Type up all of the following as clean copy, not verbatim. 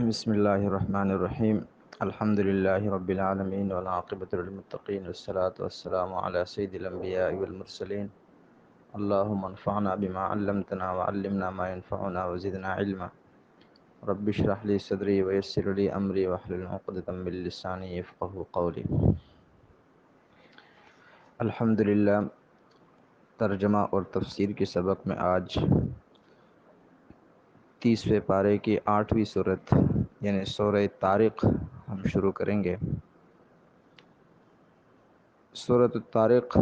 بسم اللہ الرحمن الرحیم الحمد للہ رب العالمین والعاقبۃ للمتقین والصلاة والسلام علی سید الانبیاء والمرسلین اللہم انفعنا بما علمتنا وعلمنا ما ينفعنا وزدنا علما رب اشرح لی صدری ویسر لی امری واحلل عقدۃ من لسانی یفقہوا قولی۔ الحمدللہ، ترجمہ اور تفسیر کے سبق میں آج 30ویں پارے کی 8ویں صورت یعنی سورہ طارق ہم شروع کریں گے۔ سورۃ الطارق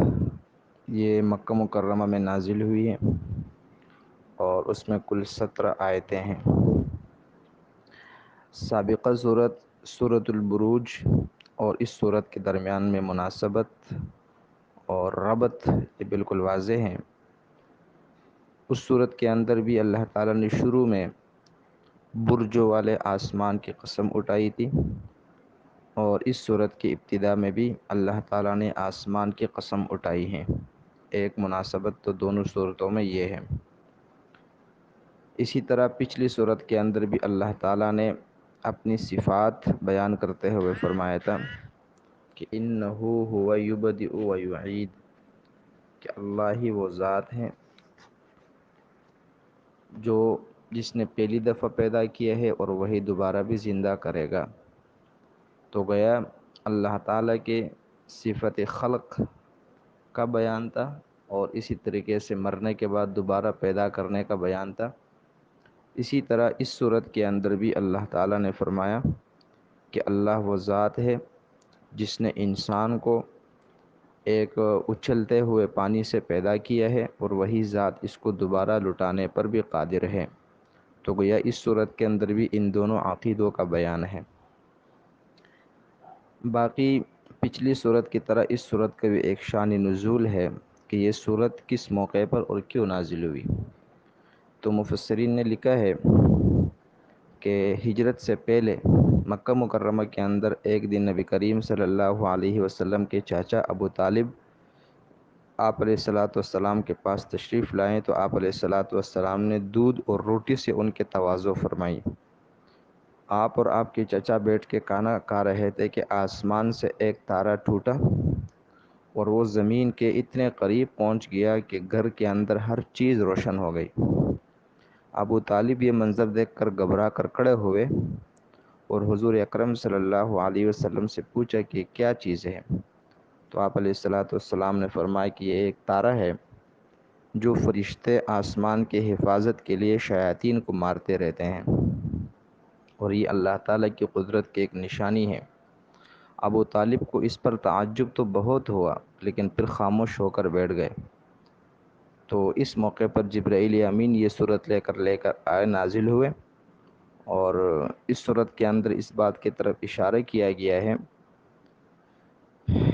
یہ مکہ مکرمہ میں نازل ہوئی ہے اور اس میں کل 17 آیتیں ہیں۔ سابقہ صورت سورۃ البروج اور اس صورت کے درمیان میں مناسبت اور ربط یہ بالکل واضح ہیں۔ اس صورت کے اندر بھی اللہ تعالیٰ نے شروع میں برجوں والے آسمان کی قسم اٹھائی تھی، اور اس صورت کی ابتدا میں بھی اللہ تعالیٰ نے آسمان کی قسم اٹھائی ہے۔ ایک مناسبت تو دونوں صورتوں میں یہ ہے۔ اسی طرح پچھلی صورت کے اندر بھی اللہ تعالیٰ نے اپنی صفات بیان کرتے ہوئے فرمایا تھا کہ انہو ہوا یبدئ و یعید، کہ اللہ ہی وہ ذات ہے جس نے پہلی دفعہ پیدا کیا ہے اور وہی دوبارہ بھی زندہ کرے گا۔ تو گیا اللہ تعالیٰ کے صفت خلق کا بیان تھا، اور اسی طریقے سے مرنے کے بعد دوبارہ پیدا کرنے کا بیان تھا۔ اسی طرح اس صورت کے اندر بھی اللہ تعالیٰ نے فرمایا کہ اللہ وہ ذات ہے جس نے انسان کو ایک اچھلتے ہوئے پانی سے پیدا کیا ہے، اور وہی ذات اس کو دوبارہ لٹانے پر بھی قادر ہے۔ تو گویا اس صورت کے اندر بھی ان دونوں عقیدوں کا بیان ہے۔ باقی پچھلی صورت کی طرح اس صورت کا بھی ایک شان نزول ہے کہ یہ صورت کس موقع پر اور کیوں نازل ہوئی۔ تو مفسرین نے لکھا ہے کہ ہجرت سے پہلے مکہ مکرمہ کے اندر ایک دن نبی کریم صلی اللہ علیہ وسلم کے چاچا ابو طالب آپ علیہ الصلاۃ والسلام کے پاس تشریف لائیں، تو آپ علیہ الصلاۃ والسلام نے دودھ اور روٹی سے ان کے تواضع فرمائی۔ آپ اور آپ کے چچا بیٹھ کے کھانا کھا رہے تھے کہ آسمان سے ایک تارا ٹوٹا اور وہ زمین کے اتنے قریب پہنچ گیا کہ گھر کے اندر ہر چیز روشن ہو گئی۔ ابو طالب یہ منظر دیکھ کر گھبرا کر کھڑے ہوئے اور حضور اکرم صلی اللہ علیہ وسلم سے پوچھا کہ کیا چیز ہے۔ تو آپ علیہ الصلاۃ والسلام نے فرمایا کہ یہ ایک تارا ہے جو فرشتے آسمان کے حفاظت کے لیے شیاطین کو مارتے رہتے ہیں، اور یہ اللہ تعالیٰ کی قدرت کی ایک نشانی ہے۔ ابو طالب کو اس پر تعجب تو بہت ہوا، لیکن پھر خاموش ہو کر بیٹھ گئے۔ تو اس موقع پر جبرائیل امین یہ صورت لے کر آئے نازل ہوئے، اور اس صورت کے اندر اس بات کی طرف اشارہ کیا گیا ہے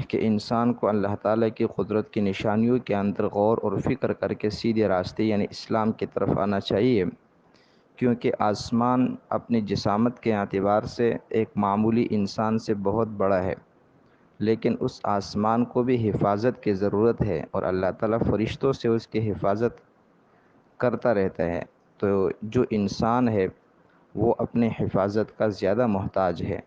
کہ انسان کو اللہ تعالیٰ کی قدرت کی نشانیوں کے اندر غور اور فکر کر کے سیدھے راستے یعنی اسلام کی طرف آنا چاہیے، کیونکہ آسمان اپنی جسامت کے اعتبار سے ایک معمولی انسان سے بہت بڑا ہے، لیکن اس آسمان کو بھی حفاظت کی ضرورت ہے، اور اللہ تعالیٰ فرشتوں سے اس کی حفاظت کرتا رہتا ہے۔ تو جو انسان ہے وہ اپنے حفاظت کا زیادہ محتاج ہے،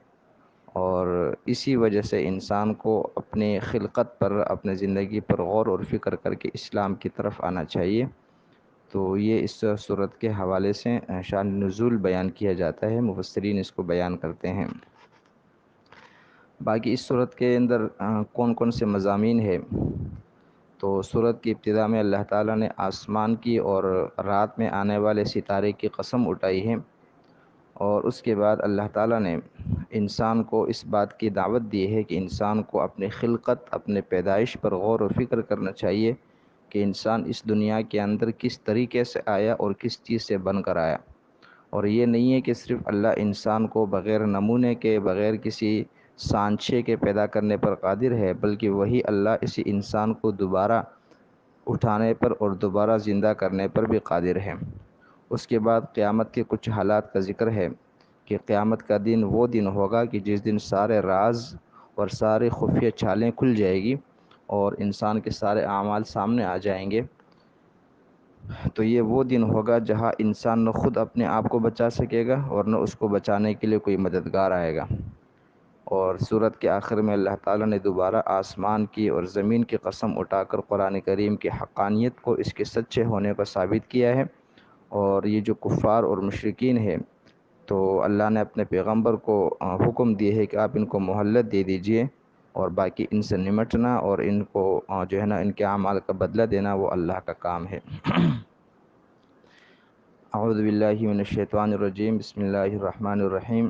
اور اسی وجہ سے انسان کو اپنی خلقت پر، اپنے زندگی پر غور اور فکر کر کے اسلام کی طرف آنا چاہیے۔ تو یہ اس صورت کے حوالے سے شان نزول بیان کیا جاتا ہے، مفسرین اس کو بیان کرتے ہیں۔ باقی اس صورت کے اندر کون کون سے مضامین ہیں، تو صورت کی ابتدا میں اللہ تعالیٰ نے آسمان کی اور رات میں آنے والے ستارے کی قسم اٹھائی ہے، اور اس کے بعد اللہ تعالیٰ نے انسان کو اس بات کی دعوت دی ہے کہ انسان کو اپنے خلقت، اپنے پیدائش پر غور و فکر کرنا چاہیے کہ انسان اس دنیا کے اندر کس طریقے سے آیا اور کس چیز سے بن کر آیا۔ اور یہ نہیں ہے کہ صرف اللہ انسان کو بغیر نمونے کے، بغیر کسی سانچے کے پیدا کرنے پر قادر ہے، بلکہ وہی اللہ اسی انسان کو دوبارہ اٹھانے پر اور دوبارہ زندہ کرنے پر بھی قادر ہے۔ اس کے بعد قیامت کے کچھ حالات کا ذکر ہے کہ قیامت کا دن وہ دن ہوگا کہ جس دن سارے راز اور سارے خفیہ چالیں کھل جائے گی، اور انسان کے سارے اعمال سامنے آ جائیں گے، تو یہ وہ دن ہوگا جہاں انسان نہ خود اپنے آپ کو بچا سکے گا اور نہ اس کو بچانے کے لیے کوئی مددگار آئے گا۔ اور سورت کے آخر میں اللہ تعالیٰ نے دوبارہ آسمان کی اور زمین کی قسم اٹھا کر قرآن کریم کی حقانیت کو، اس کے سچے ہونے کو ثابت کیا ہے۔ اور یہ جو کفار اور مشرکین ہیں، تو اللہ نے اپنے پیغمبر کو حکم دیے ہے کہ آپ ان کو مہلت دے دیجئے، اور باقی ان سے نمٹنا اور ان کو جو ہے نا ان کے اعمال کا بدلہ دینا وہ اللہ کا کام ہے۔ اعوذ باللہ من الشیطان الرجیم، بسم اللہ الرحمن الرحیم۔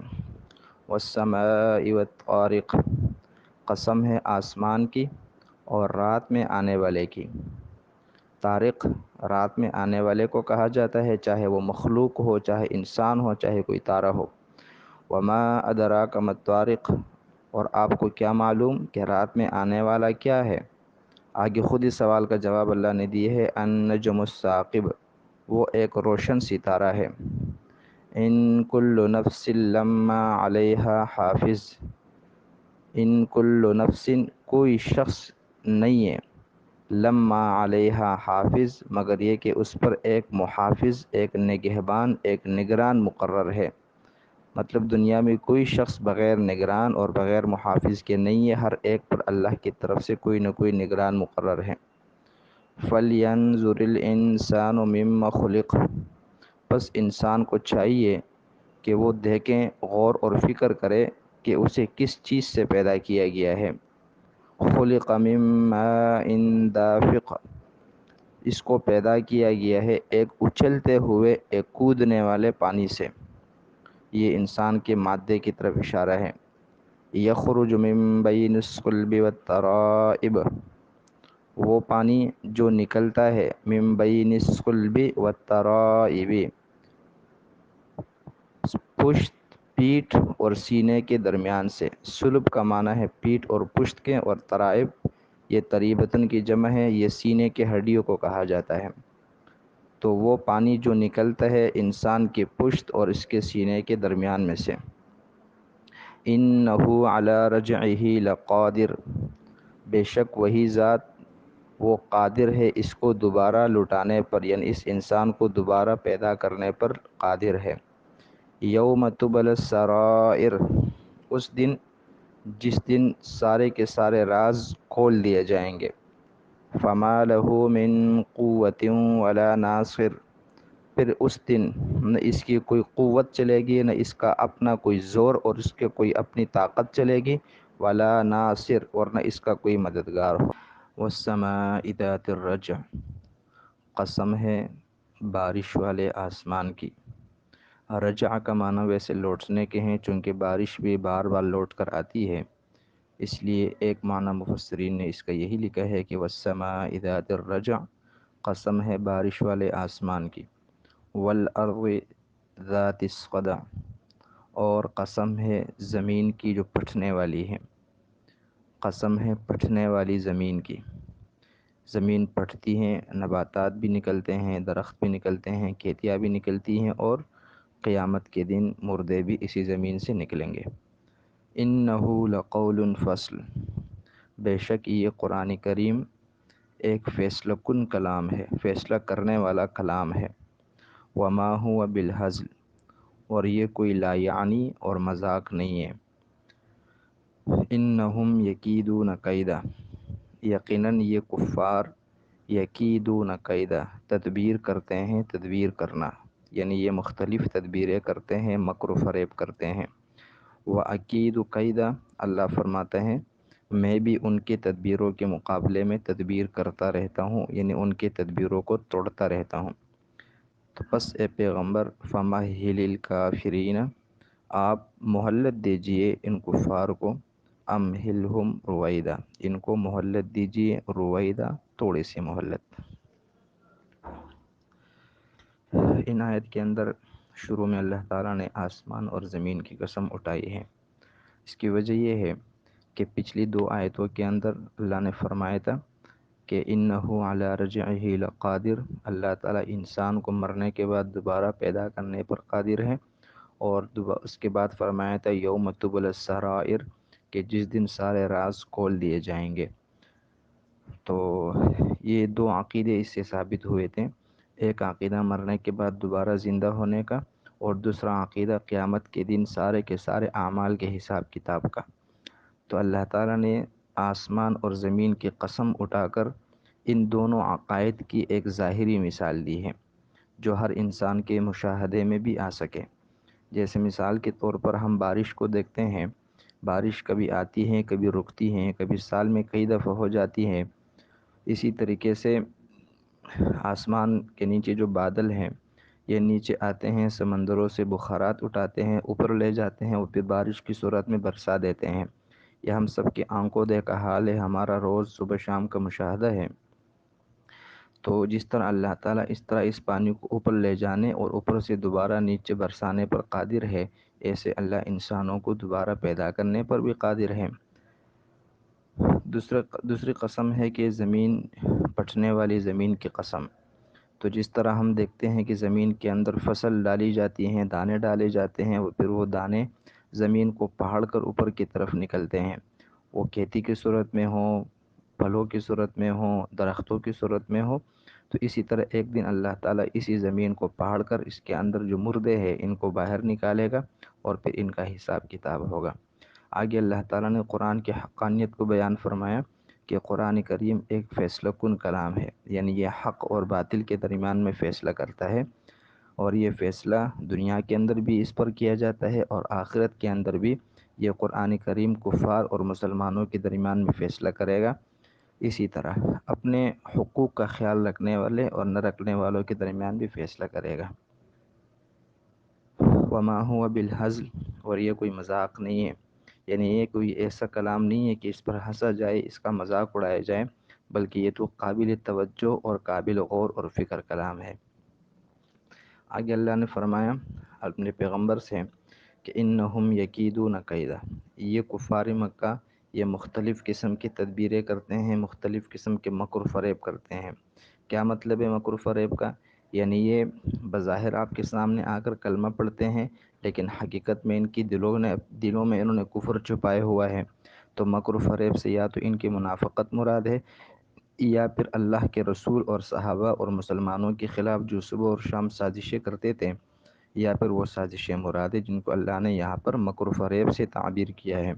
والسماء والطارق، قسم ہے آسمان کی اور رات میں آنے والے کی۔ طارق رات میں آنے والے کو کہا جاتا ہے، چاہے وہ مخلوق ہو، چاہے انسان ہو، چاہے کوئی تارہ ہو۔ وما ادراک ما الطارق، اور آپ کو کیا معلوم کہ رات میں آنے والا کیا ہے؟ آگے خود اس سوال کا جواب اللہ نے دیے ہے، النجم الثاقب، وہ ایک روشن ستارہ ہے۔ ان کل نفس لما علیہا حافظ، ان کل نفس، کوئی شخص نہیں ہے، لما علیہا حافظ، مگر یہ کہ اس پر ایک محافظ، ایک نگہبان، ایک نگران مقرر ہے۔ مطلب دنیا میں کوئی شخص بغیر نگران اور بغیر محافظ کے نہیں ہے، ہر ایک پر اللہ کی طرف سے کوئی نہ کوئی نگران مقرر ہے۔ فَلْيَنظُرِ الْإِنسَانُ مِمَّ خُلِقَ، بس انسان کو چاہیے کہ وہ دیکھیں، غور اور فکر کرے کہ اسے کس چیز سے پیدا کیا گیا ہے۔ خُلِقَ مِن مَّاءٍ دَافِقٍ، اس کو پیدا کیا گیا ہے ایک اچھلتے ہوئے، ایک کودنے والے پانی سے۔ یہ انسان کے مادے کی طرف اشارہ ہے۔ یخرج من بین الصلب والترائب، وہ پانی جو نکلتا ہے من بین الصلب والترائب، پشت، پیٹھ اور سینے کے درمیان سے۔ صلب کا معنی ہے پیٹھ اور پشت کے، اور ترائب یہ تریبتن کی جمع ہے، یہ سینے کے ہڈیوں کو کہا جاتا ہے۔ تو وہ پانی جو نکلتا ہے انسان کی پشت اور اس کے سینے کے درمیان میں سے۔ انہ علی رجعہ لقادر، بے شک وہی ذات وہ قادر ہے اس کو دوبارہ لوٹانے پر، یعنی اس انسان کو دوبارہ پیدا کرنے پر قادر ہے۔ یوم تبل السرائر، اس دن جس دن سارے کے سارے راز کھول دیے جائیں گے۔ فما لہ من قوت ولا ناصر، پھر اس دن نہ اس کی کوئی قوت چلے گی، نہ اس کا اپنا کوئی زور اور اس کے کوئی اپنی طاقت چلے گی، ولا ناصر، اور نہ اس کا کوئی مددگار ہو۔ والسماء ذات الرجع، قسم ہے بارش والے آسمان کی۔ رجع کا معنی ویسے لوٹنے کے ہیں، چونکہ بارش بھی بار بار لوٹ کر آتی ہے، اس لیے ایک معنی مفسرین نے اس کا یہی لکھا ہے کہ والسماء ذات الرجع، قسم ہے بارش والے آسمان کی۔ والارض ذات الصدع، اور قسم ہے زمین کی جو پھٹنے والی ہے، قسم ہے پھٹنے والی زمین کی۔ زمین پھٹتی ہیں، نباتات بھی نکلتے ہیں، درخت بھی نکلتے ہیں، کھیتیاں بھی نکلتی ہیں، اور قیامت کے دن مردے بھی اسی زمین سے نکلیں گے۔ انہ لقول فصل، بے شک یہ قرآن کریم ایک فیصلہ کن کلام ہے، فیصلہ کرنے والا کلام ہے۔ وما هو بالہزل، اور یہ کوئی لا یعنی اور مذاق نہیں ہے۔ انہم یکیدون کیدا، یقیناً یہ کفار یکیدون کیدا، تدبیر کرتے ہیں، تدبیر کرنا، یعنی یہ مختلف تدبیریں کرتے ہیں، مکر و فریب کرتے ہیں۔ وَأَكِيدُ کیدا، اللہ فرماتے ہیں میں بھی ان کے تدبیروں کے مقابلے میں تدبیر کرتا رہتا ہوں، یعنی ان کے تدبیروں کو توڑتا رہتا ہوں۔ تو پس اے پیغمبر فَمَهِّلِ الْكَافِرِينَ، آپ مہلت دیجئے ان کفار کو، امہلہم رویدا، ان کو مہلت دیجئے رویدا، تھوڑی سی مہلت۔ ان آیت کے اندر شروع میں اللہ تعالیٰ نے آسمان اور زمین کی قسم اٹھائی ہے۔ اس کی وجہ یہ ہے کہ پچھلی دو آیتوں کے اندر اللہ نے فرمایا تھا کہ انہ علی رجعہ لقادر، اللہ تعالیٰ انسان کو مرنے کے بعد دوبارہ پیدا کرنے پر قادر ہے، اور اس کے بعد فرمایا تھا یوم تبل السرائر، کہ جس دن سارے راز کھول دیے جائیں گے۔ تو یہ دو عقیدے اس سے ثابت ہوئے تھے۔ ایک عقیدہ مرنے کے بعد دوبارہ زندہ ہونے کا، اور دوسرا عقیدہ قیامت کے دن سارے کے سارے اعمال کے حساب کتاب کا۔ تو اللہ تعالیٰ نے آسمان اور زمین کی قسم اٹھا کر ان دونوں عقائد کی ایک ظاہری مثال دی ہے، جو ہر انسان کے مشاہدے میں بھی آ سکے۔ جیسے مثال کے طور پر ہم بارش کو دیکھتے ہیں، بارش کبھی آتی ہے، کبھی رکتی ہے، کبھی سال میں کئی دفعہ ہو جاتی ہے۔ اسی طریقے سے آسمان کے نیچے جو بادل ہیں، یہ نیچے آتے ہیں، سمندروں سے بخارات اٹھاتے ہیں، اوپر لے جاتے ہیں، اور پھر بارش کی صورت میں برسا دیتے ہیں۔ یہ ہم سب کی آنکھوں دیکھا حال ہے، ہمارا روز صبح شام کا مشاہدہ ہے۔ تو جس طرح اللہ تعالیٰ اس طرح اس پانی کو اوپر لے جانے اور اوپر سے دوبارہ نیچے برسانے پر قادر ہے، ایسے اللہ انسانوں کو دوبارہ پیدا کرنے پر بھی قادر ہے۔ دوسری قسم ہے کہ زمین پٹنے والی زمین کی قسم۔ تو جس طرح ہم دیکھتے ہیں کہ زمین کے اندر فصل ڈالی جاتی ہیں، دانے ڈالے جاتے ہیں، اور پھر وہ دانے زمین کو پہاڑ کر اوپر کی طرف نکلتے ہیں، وہ کھیتی کی صورت میں ہوں، پھلوں کی صورت میں ہوں، درختوں کی صورت میں ہو۔ تو اسی طرح ایک دن اللہ تعالیٰ اسی زمین کو پہاڑ کر اس کے اندر جو مردے ہیں ان کو باہر نکالے گا، اور پھر ان کا حساب کتاب ہوگا۔ آگے اللہ تعالیٰ نے قرآن کی حقانیت کو بیان فرمایا کہ قرآن کریم ایک فیصلہ کن کلام ہے، یعنی یہ حق اور باطل کے درمیان میں فیصلہ کرتا ہے، اور یہ فیصلہ دنیا کے اندر بھی اس پر کیا جاتا ہے، اور آخرت کے اندر بھی یہ قرآن کریم کفار اور مسلمانوں کے درمیان میں فیصلہ کرے گا۔ اسی طرح اپنے حقوق کا خیال رکھنے والے اور نہ رکھنے والوں کے درمیان بھی فیصلہ کرے گا۔ وما هو بالهزل، اور یہ کوئی مذاق نہیں ہے، یعنی یہ کوئی ایسا کلام نہیں ہے کہ اس پر ہنسا جائے، اس کا مذاق اڑایا جائے، بلکہ یہ تو قابل توجہ اور قابل غور اور فکر کلام ہے۔ آگے اللہ نے فرمایا اپنے پیغمبر سے کہ انہم یکیدون کیدا، یہ کفار مکہ یہ مختلف قسم کی تدبیریں کرتے ہیں، مختلف قسم کے مکر و فریب کرتے ہیں۔ کیا مطلب ہے مکر و فریب کا؟ یعنی یہ بظاہر آپ کے سامنے آ کر کلمہ پڑھتے ہیں، لیکن حقیقت میں ان کی دلوں میں انہوں نے کفر چھپائے ہوا ہے۔ تو مکر و فریب سے یا تو ان کی منافقت مراد ہے، یا پھر اللہ کے رسول اور صحابہ اور مسلمانوں کے خلاف جو صبح اور شام سازشیں کرتے تھے، یا پھر وہ سازشیں مراد ہیں جن کو اللہ نے یہاں پر مکر و فریب سے تعبیر کیا ہے۔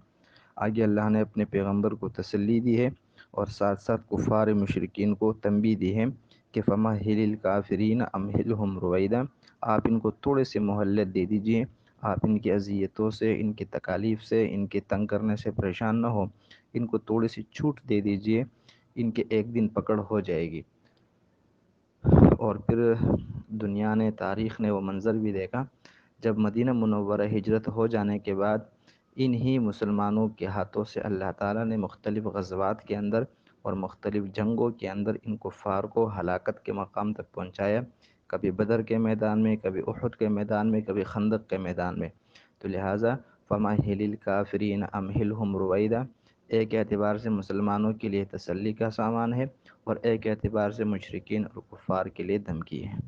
آگے اللہ نے اپنے پیغمبر کو تسلی دی ہے، اور ساتھ ساتھ کفار مشرکین کو تنبیہ دی ہے کہ فَمَهِّلِ الْكَافِرِينَ أَمْهِلْهُمْ رُوَيْدًا، آپ ان کو تھوڑے سے مہلت دے دیجئے، آپ ان کی اذیتوں سے، ان کی تکالیف سے، ان کے تنگ کرنے سے پریشان نہ ہو، ان کو تھوڑی سی چھوٹ دے دیجئے، ان کے ایک دن پکڑ ہو جائے گی۔ اور پھر دنیا نے، تاریخ نے وہ منظر بھی دیکھا جب مدینہ منورہ ہجرت ہو جانے کے بعد انہی مسلمانوں کے ہاتھوں سے اللہ تعالیٰ نے مختلف غزوات کے اندر اور مختلف جنگوں کے اندر ان کفار کو ہلاکت کے مقام تک پہنچایا، کبھی بدر کے میدان میں، کبھی احد کے میدان میں، کبھی خندق کے میدان میں۔ تو لہٰذا فَمَهِّلِ الْكَافِرِينَ أَمْهِلْهُمْ رُوَيْدًا ایک اعتبار سے مسلمانوں کے لیے تسلی کا سامان ہے، اور ایک اعتبار سے مشرکین اور کفار کے لیے دھمکی ہے۔